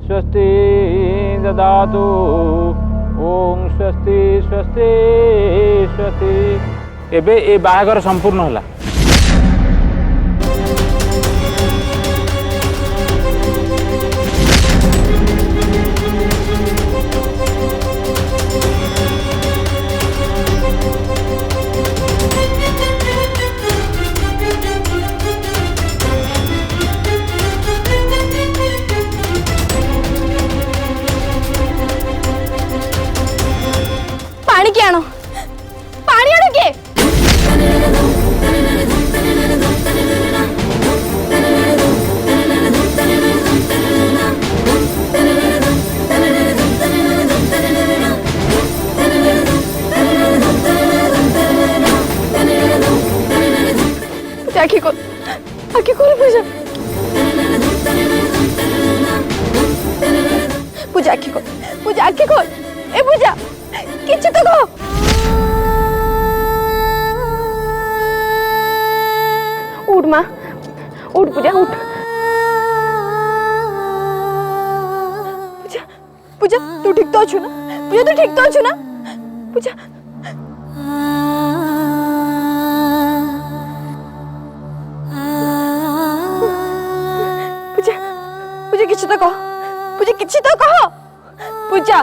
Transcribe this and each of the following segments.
स्वस्ति ददातु। ओम स्वस्ति स्वस्ति स्वस्ति। एबे ए बाहागर संपूर्ण होला। पानी के आनो, पानी आनो के? आखी खोल पूजा। पूजा आखी खोल, पूजा आखी खोल। ए पूजा किसी तो कहो। उठ माँ, उठ पूजा उठ। पूजा पूजा तू ठीक तो अच्छु ना? पूजा तू ठीक तो अच्छु ना? पूजा पूजा पूजा किसी तो कहो। पूजा किसी तो कहो। पूजा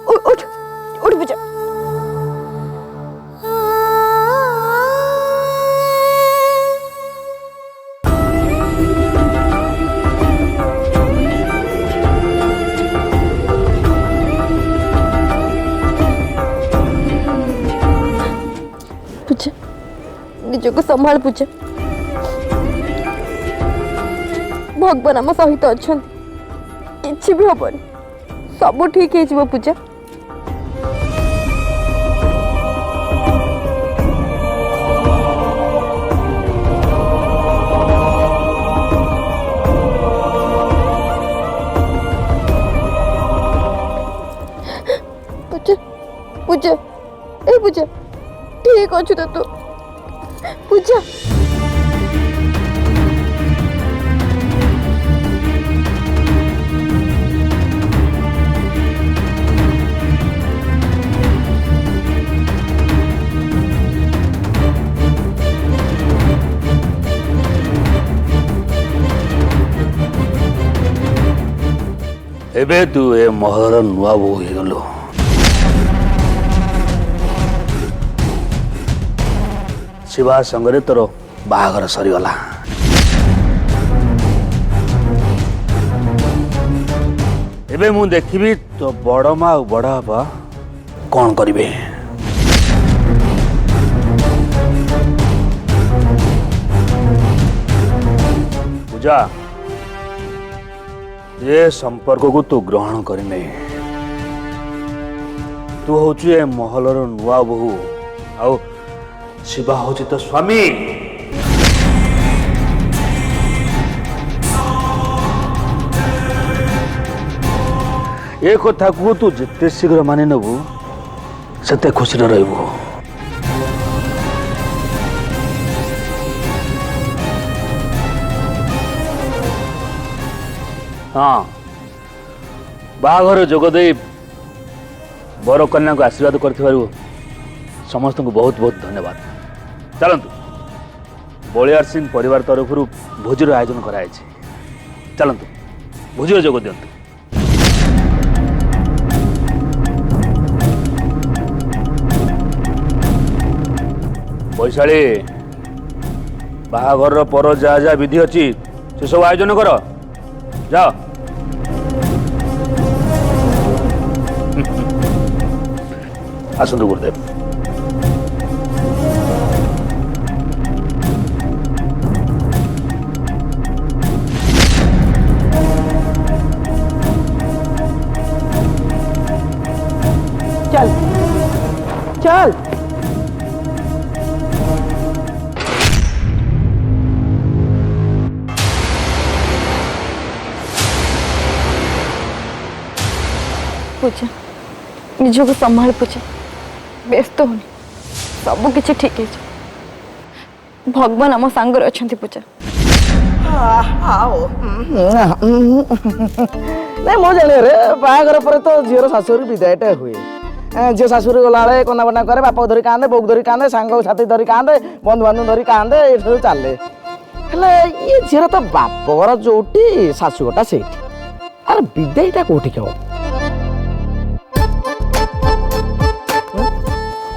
उठ उठ पूजा। पूजा निजको संभाल पूजा। भगवान आम सहित अच्छा किसी भी हबनी, सब ठीक है पूजा। पूजा पूजा ए पूजा ठीक अच्छु तो तू पूजा। एबे तू ए महलर नुआ बोहू हो गलु। शिवा संगरे तोर बाहागर सरीगला। एबे मु देखिबी तो बड़ माँ और बड़ बापा कौन करिवे। पूजा ये संपर्क को तू ग्रहण करने। तू हूँ ए महलर नुआ बोहू आउ शिवा हूँ तो स्वामी। ये कथा को तू जिते शीघ्र मानि नबू सेते खुशी रहबू। हाँ बाहाघर जोगदे बर कन्या को आशीर्वाद कर समस्त को बहुत बहुत धन्यवाद। चलतु बलियार सिंह परिवार तरफ भोजर आयोजन कराई। चलतु भोजर जोग दिंतु। वैशाली बाहाघर पर जहाँ जहाँ विधि अच्छी से सब आयोजन कर जाओ। आसतु गुरुदेव। चल चल पूजा निज को संभाल। पूजा व्यस्त होनी, सब किसी ठीक है। भगवान आम सांगर अच्छा। पूजा ନାଇଁ ମୋ ଜାଣିବାରେ ବାହାଘର ପରେ ତ ଝିଅର ଶାଶୁଘର ବିଦାୟଟା ହୁଏ। ଝିଅ ଶାଶୁଘର ଗଲାବେଳେ କନାବନା କରେ, ବାପାକୁ ଧରି କାନ୍ଦେ, ବୋଉକୁ ଧରି କାନ୍ଦେ, ସାଙ୍ଗ ସାଥି ଧରି କାନ୍ଦେ, ବନ୍ଧୁବାନ୍ଧବ ଧରି କାନ୍ଦେ, ଏସବୁ ଚାଲେ। ହେଲେ ଇଏ ଝିଅର ତ ବାପଘର ଯୋଉଠି ଶାଶୁଘରଟା ସେଇଠି, ଆର ବିଦାୟଟା କୋଉଠି ହବ?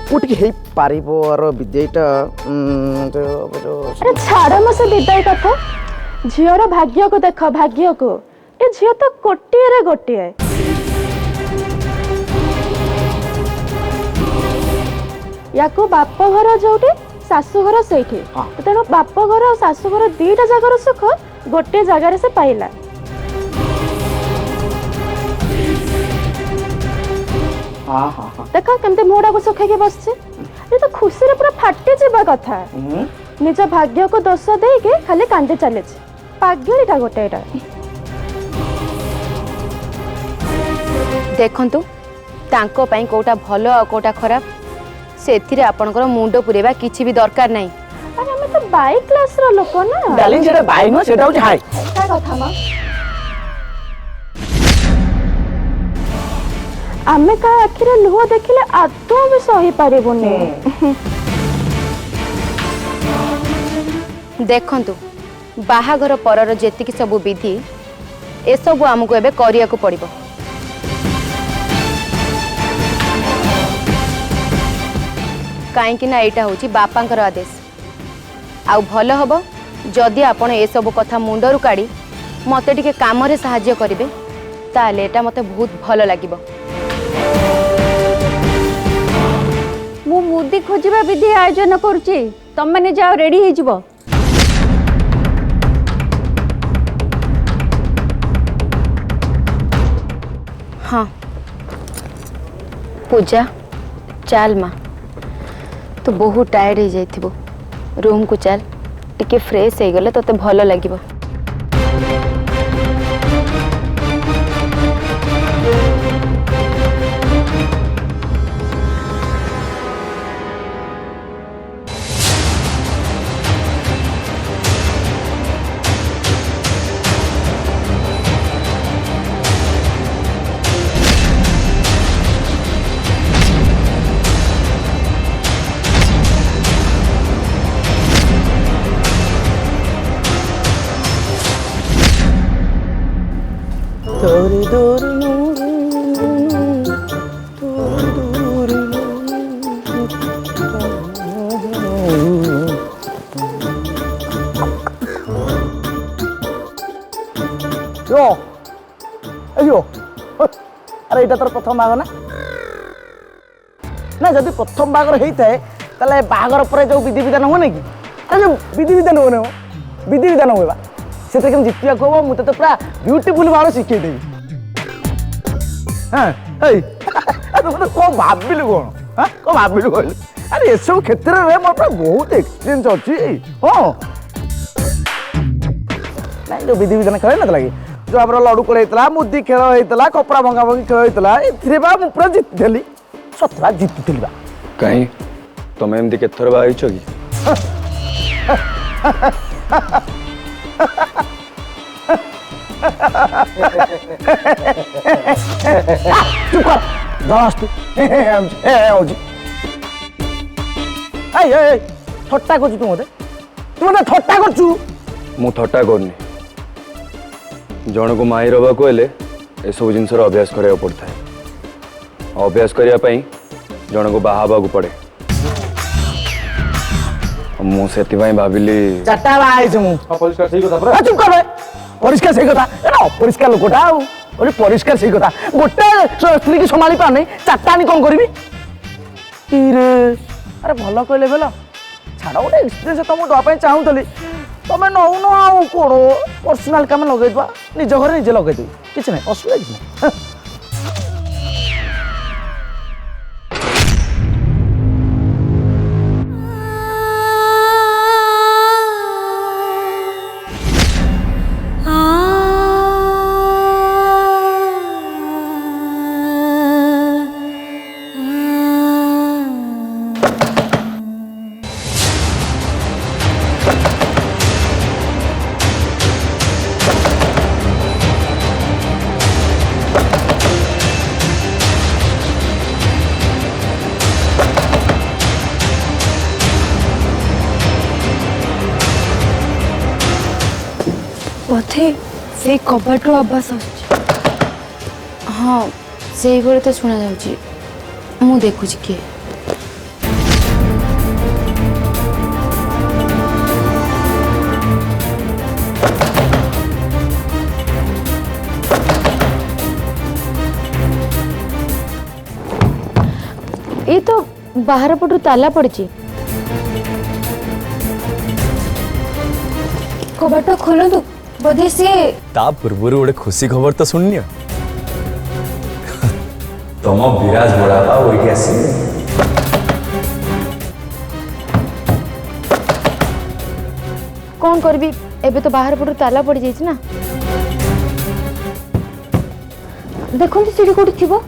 କୋଉଠିକି ହେଇପାରିବ ଆର ବିଦାୟଟା? ଆରେ ଛାଡ଼ ମ ସେ ବିଦାୟ କଥା। ଝିଅର ଭାଗ୍ୟକୁ ଦେଖ, ଭାଗ୍ୟକୁ। ଏ ଝିଅ ତ ଗୋଟିଏରେ ଗୋଟିଏ। ୟାକୁ ବାପଘର ଯୋଉଠି ଶାଶୁଘର ସେଇଠି, ତେଣୁ ବାପଘର ଆଉ ଶାଶୁଘର ଦିଟା ଜାଗାର ସୁଖ ଗୋଟିଏ ଜାଗାରେ ସେ ପାଇଲା। ଦେଖ କେମିତି ମୁହଁଟାକୁ ଶୁଖେଇକି ବସିଛି। ଏ ତ ଖୁସିରେ ପୁରା ଫାଟି ଯିବା କଥା। ନିଜ ଭାଗ୍ୟକୁ ଦୋଷ ଦେଇକି ଖାଲି କାନ୍ଦି ଚାଲିଛି। ପାଗଳିଟା ଗୋଟେ ଏଇଟା। ଦେଖନ୍ତୁ ତାଙ୍କ ପାଇଁ କୋଉଟା ଭଲ ଆଉ କୋଉଟା ଖରାପ ସେଥିରେ ଆପଣଙ୍କର ମୁଣ୍ଡ ପୁରେଇବା କିଛି ବି ଦରକାର ନାହିଁ। ଆରେ ଆମେ ତ ବାଇ କ୍ଲାସର ଲୋକ ନା। ଡାର୍ଲିଂ ସେଟା ବାଇ ନୁହଁ, ସେଟା ହଉଛି ହାଇ। ତା କଥା ମା। ଆମେ କାହା ଆଖିରେ ଲୁହ ଦେଖିଲେ ଆଦୌ ବି ସହି ପାରିବୁନି। ଦେଖନ୍ତୁ ବାହାଘର ପରର ଯେତିକି ସବୁ ବିଧି ଏସବୁ ଆମକୁ ଏବେ କରିବାକୁ ପଡ଼ିବ। କାହିଁକି ନା ଏଇଟା ହେଉଛି ବାପାଙ୍କର ଆଦେଶ। ଆଉ ଭଲ ହେବ ଯଦି ଆପଣ ଏସବୁ କଥା ମୁଣ୍ଡରୁ କାଢ଼ି ମୋତେ ଟିକେ କାମରେ ସାହାଯ୍ୟ କରିବେ, ତାହେଲେ ଏଇଟା ମୋତେ ବହୁତ ଭଲ ଲାଗିବ। ମୁଁ ମୁଦି ଖୋଜିବା ବିଧି ଆୟୋଜନ କରୁଛି, ତମେ ଯାଅ ରେଡି ହେଇଯିବ। हाँ पूजा चल माँ तो बहुत टायर्ड हो जाइथिबो, रूम को चल टिके फ्रेश हो गले तो भल लगिबो। अरे ये तोर प्रथम बागर ना ना जब प्रथम बागर होता है ताले बागर पर जो विधि विधान हो कि अरे जो विधि विधान हो विधि विधान हुए से केम जितिया को हम तो पूरा ब्यूटीफुल बार शिखे देवी। हाँ कौन भाविलु कौन हाँ कौन भाविलु कहलु अरे ये सब क्षेत्र में मोर बहुत एक्सपीरियंस अच्छी। हाँ ना जो विधि विधान खेल ना लगे जो आम लड़ू खेल होता मुदी खेल होता कपड़ा भंगा भंगी खेल होता ये पूरा जीति सतरा जीति कहीं तुम एमती केथर बाहर कि थट्टा कर तू मत थट्टा कर मु थट्टा करनी जन को माई रवा हेले ए सब जिनसर अभ्यास करा पड़ता है। अभ्यास करने जन को बाहा पड़े मुझे भाविली चार्टा परिष्कार सही कथा अपरिष्कार लोकटा परिष्कार सही कथा गोटे स्त्री की संभाली पाने चार्टा आनी कौन करी अरे भल कहले भल छाड़ गोटे एक्सपीरियंस तुमको दवाई चाहूली तुम नौन आउ कौन पर्सनाल कम लगे निज घर निजे लगे किसी ना असुविधा किसी ना। बोधे से कबाटो आवाज हाँ से भाई तो शुणा जा मु देखुच किए ये तो बाहर पटू ताला पड़ी कबाट खोलतु बोधे से ता पूर्व गोटे खुशी खबर तो शुण्य तुम विराज बड़ा वही आस कौन करबी एबे तो बाहर पटू ताला पड़ी जाइछ ना देखो सीढ़ी कोठी थिबो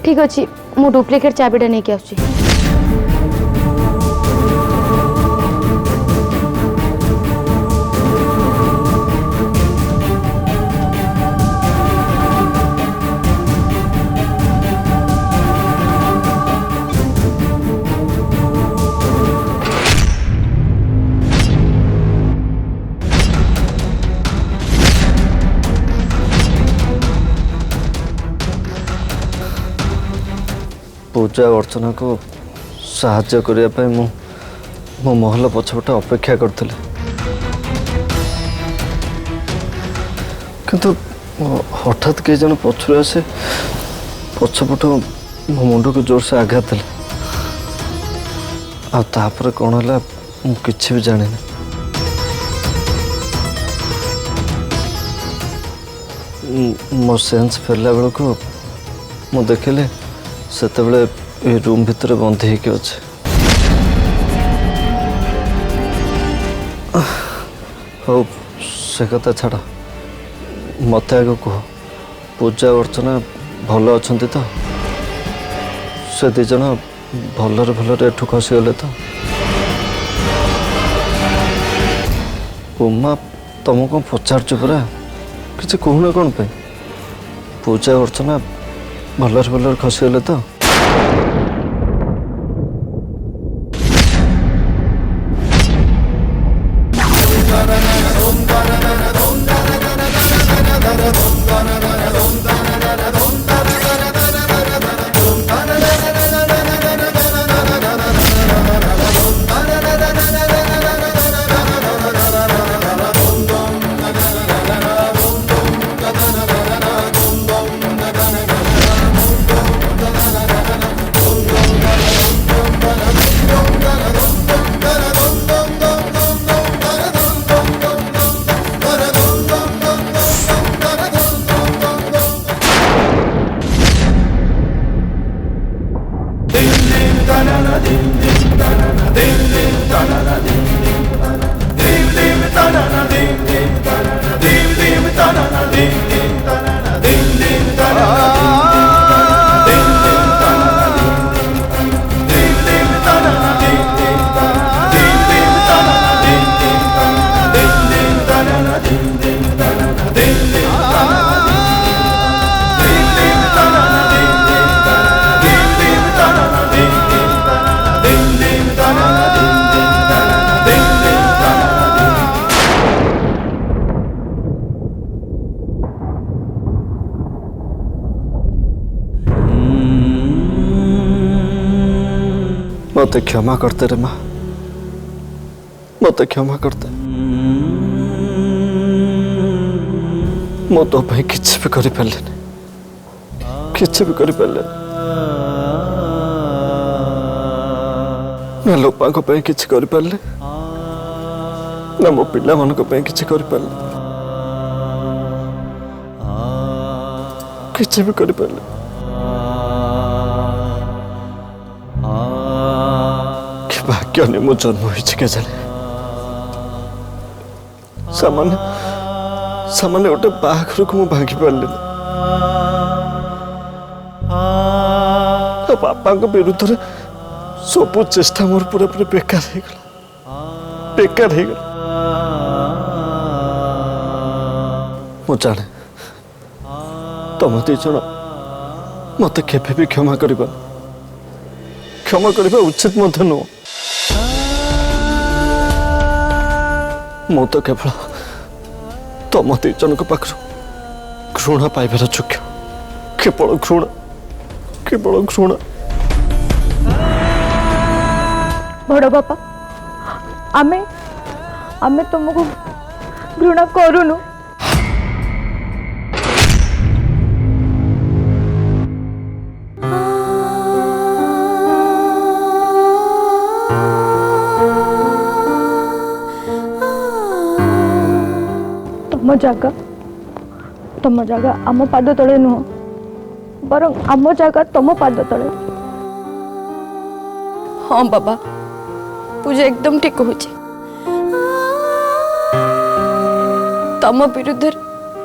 ठीक अच्छे मु डुप्लिकेट चाबीटा नहीं आसुची पूजा अर्चना को साहाय्य करने मो महल पछपटे अपेक्षा करथिले किंतु हठात के जन पछुरे आसे पछपट मो मुंड को जोर से आघात देले आ तापर कौन है किसी भी जानी मो सेन्स फेरला बेल को मु देखिले सेते बेले रूम भितर बंधी होके अच्छे हो से कथा छाड़ मत आग कह पूजा अर्चना भल अच्छा तो से दिज भलरे भलरे एठू खसीगले तो उमा तुम कौन पचारचु परा किसी कहूना कौन पे पूजा अर्चना भलरे भलरे खसीगले तो मत क्षमा करते रे माँ मत क्षमा करते मो तो भाई किसी भी करी पारे किसी भी करी पारे ना लोपा किसी करी पारे ना मो पिला मान किसी करी पारे किसी भी करी पारे भाग्य ने मो जन्म हो जाने सामान्य सामान्य गोटे बाहाघर को मुझे भांगी पारे बापा विरुद्ध में सब चेष्टा मोर पूरा पूरा बेकार हो गला बेकार हो गला मु जाने तुम दी जन मत केवे भी क्षमा करवा उचित नुह ମୁଁ ତ କେବଳ ତମ ଦି ଜଣଙ୍କ ପାଖରୁ ଘୃଣା ପାଇବାର ଯୋଗ୍ୟ। କେବଳ ଘୃଣା, କେବଳ ଘୃଣା। ବଡ଼ ବାପା, ଆମେ ଆମେ ତୁମକୁ ଘୃଣା କରୁନୁ। ତମ ଜାଗା ଆମ ପାଦ ତଳେ ନୁହଁ, ବରଂ ଆମ ଜାଗା ତମ ପାଦ ତଳେ। हाँ बाबा, पूजा एकदम ठीक कहूची। तम विरुद्ध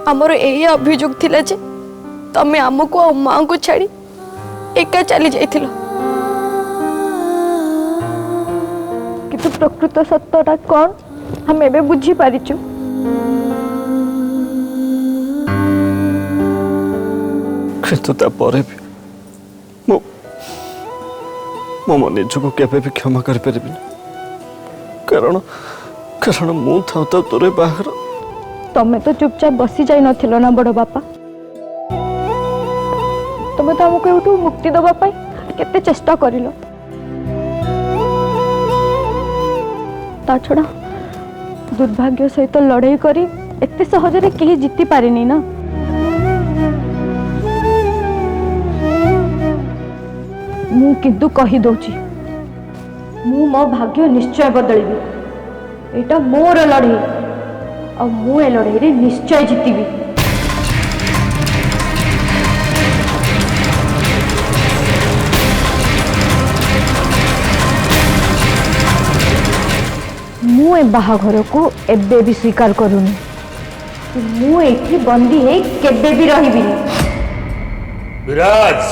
आमर यही अभियोग थिला जे तमे आमको आ माँ को छाड़ी एका चली जाइथिलो। किंतु प्रकृत सत्यटा कौन हम एबे बुझी पारिचु। किंतु तापर भी मो निजको केबे भी क्षमा कर परिबिनी, कारण कारण मु थाउ था तोरे बाहर। तमे तो चुपचाप बसी जाई नथिलो ना बड़ बापा। तमे तो हमको एठू मुक्ति दबा पाई केते चेष्टा करिलो। ता छड़ा दुर्भाग्य सहित लड़ाई करी एते सहजरे केही जीति पारिनी ना। मु किंतु कही दउची, मु मो भाग्य निश्चय बदलबी। एटा मोर लड़ाई और मु ए लड़ाई रे निश्चय जीतिबी। मु ए बाहाघर को एबे भी स्वीकार करूनी। मु एठी बंदी है केबे भी रहिबिनी। विराज,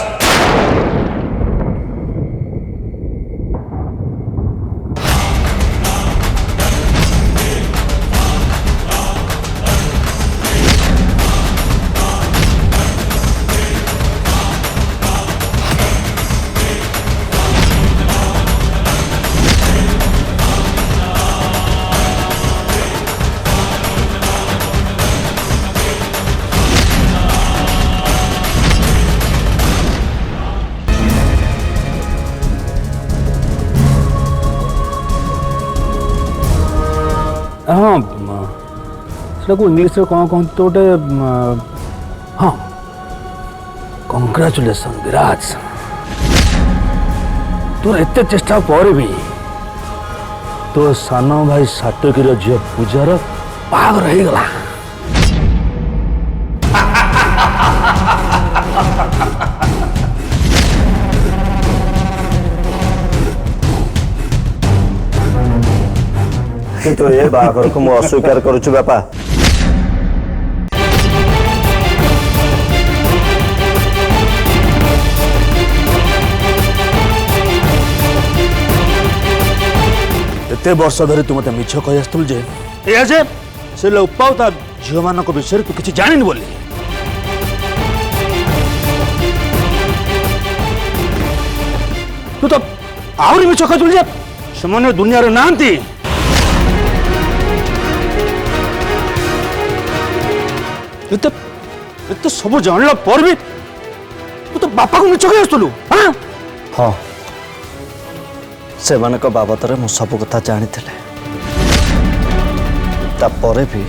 हाँ सेटा को इंग्लिश रे कौन कहते तो गोटे हाँ कंग्राचुलेसन विराज, तोर एते चेष्टा पर भी तो सान भाई सातकीर झील पूजार बाहाघर हो गला। किंतु ये बाहाघर को मु अस्वीकार करुछु बापा। एते वर्ष धरी तू मते मिछ कहि आस्तुल जे ए जे से लोग पाउता झियो मान को विषय तू किछि जानिन बोली। तू तो आउरी मिछ कहतुल जे समने दुनिया रे नांती। एते सब जानला पर भी तू तो बापा को मिछ कहि आस्तुलु। हां हाँ, से मानक बाबत मु सब कथा जानी तापरे भी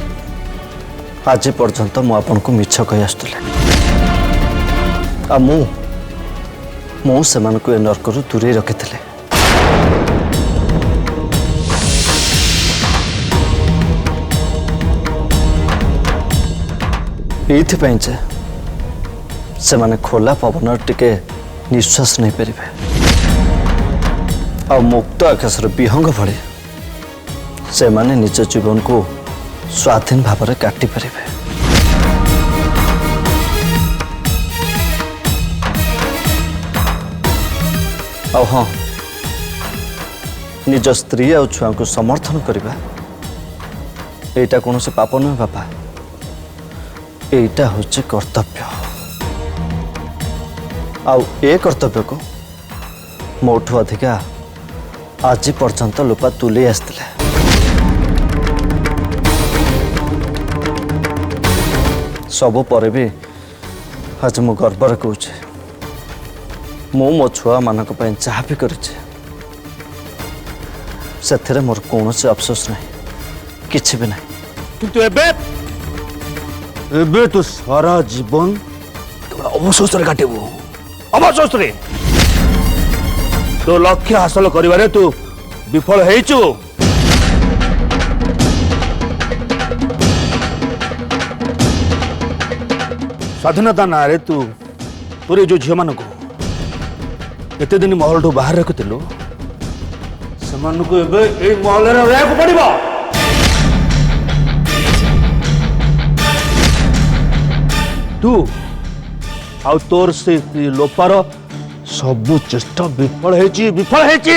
आज पर्यंत मु आपन को मिछ कहि आस्तुले। आ मु से मानक ए नरकरु दूरे रखिथिले। एइथिपाई जे से माने खोला पवन टिके निश्वास नहीं पारे आ मुक्त आकाशर विहंग भली से माने निज जीवन को स्वाधीन भाव में काटी पारे। आ हाँ, निज स्त्री आ छुआ को समर्थन करवा एटा कौन से पाप नुह बापा, एटा होचे कर्तव्य। आउ ए कर्तव्य को मोठू अधिका आज पर्यंत लोपा तुले आसते। सबु पर भी आज मु गर्वर कहूँ मु मो छुआ मानक जहाँ भी कर मोर कौन अफसोस नहीं किछि भी नहीं किंतु एबे तू सारा जीवन अवशोष काटबू अवशोष रे तो लक्ष्य हासिल करिबारे तू विफल हेचु स्वाधीनता ना रे तू तोरे जो झियो मानको एते दिन महल ठू बाहर रखिथिलु सेमानको एबे ए महल रे रहको पड़िबो तू आउ तोर से लोपार सबु चेष्टा विफल हेची